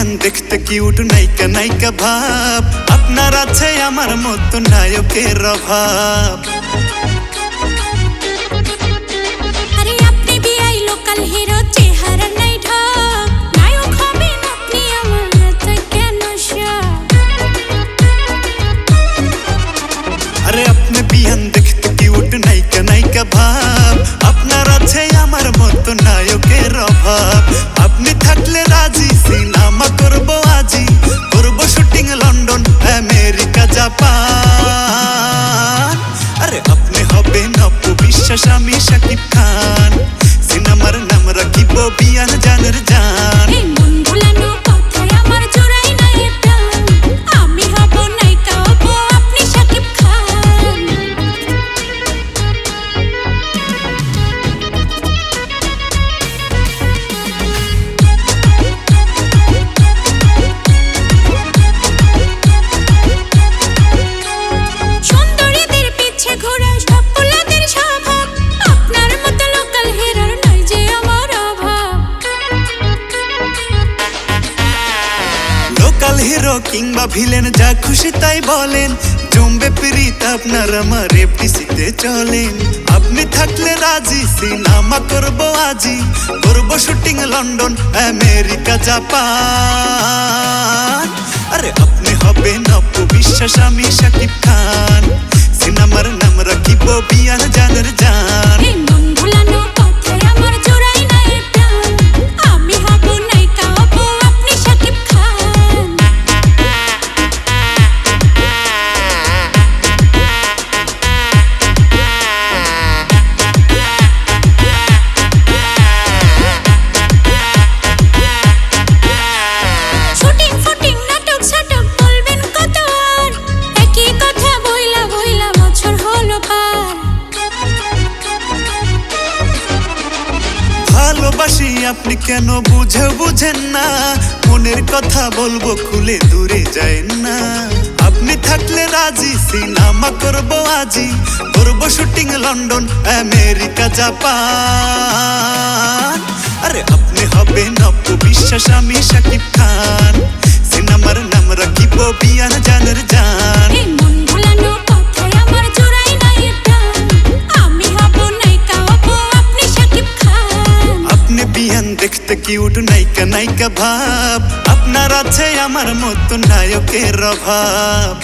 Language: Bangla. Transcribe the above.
বিয়ান দেখতে কিউট নায়িকা নায়িকা ভাব, আপনার আছে আমার মতো নায়কের অভাব। আরে আপনি বিআই লোকাল হিরো, চেহারা নাই ঢপ, নায়ক হবেন আপনি আমার এত কেন সব? আরে আপনি বিয়ান দেখতে কিউট নায়িকা নায়িকা ভাব, আপনার আছে আমার মতো নায়কের অভাব। আপনি থাকলে রাজি সিনেমা করবো আজি, করবো শুটিং লন্ডন আমেরিকা জাপান। আরে আপনি হবেন অপু বিশ্বাস, আমি শাকিব খান, সিনেমার নাম রাখিব বিয়ান জানের জান। এই মন ভুলানো কথায় আমার জোড়াই নাই প্রাণ, আমি হব নায়িকা হব আপনি শাকিব খান। সুন্দরীদের পিছে ঘোরা সফলদের স্বভাব, আপনার মতো লোকাল হিরোর নাই যে আমার অভাব। লোকাল হিরো কিংবা ভিলেন যা খুশি তাই বলেন, জমবে প্রীত আপনার আমার এফডিসিতে চলেন। আপনি থাকলে রাজি সিনেমা করবো আজি, করবো শুটিং লন্ডন আমেরিকা জাপান। আরে আপনি হবেন অপু বিশ্বাস, আমি শাকিব খান, সিনেমার নাম রাখিব বিয়ান জানের জান। এই মন ভুলানো কথায় আমার জোড়াই নাই প্রাণ, আমি হব নায়িকা হব আপনি শাকিব খান। শুটিং ফুটিং নাটক সাটক বলবেন কত আর, একই কথা বইলা বইলা বছর হলো পার। ভালোবাসি আপনি কেন বুঝেন না, মনের কথা বলবো খুলে দূরে যায় না। আপনি থাকলে রাজি সিনেমা করবো আজি, করবো শুটিং লন্ডন আমেরিকা জাপান। আরে আপনি হবেন অপু বিশ্বাস, আমি শাকিব খান, সিনেমার নাম রাখিব বিয়ান জানের জান। এই মন ভুলানো কথায় আমার জোড়াই নাই প্রাণ, আমি হব নায়িকা হব আপনি শাকিব খান। আপনি বিয়ান দেখতে কিউট নায়িকা নায়িকা ভাব, আপনার আছে আমার মতো নায়কের অভাব।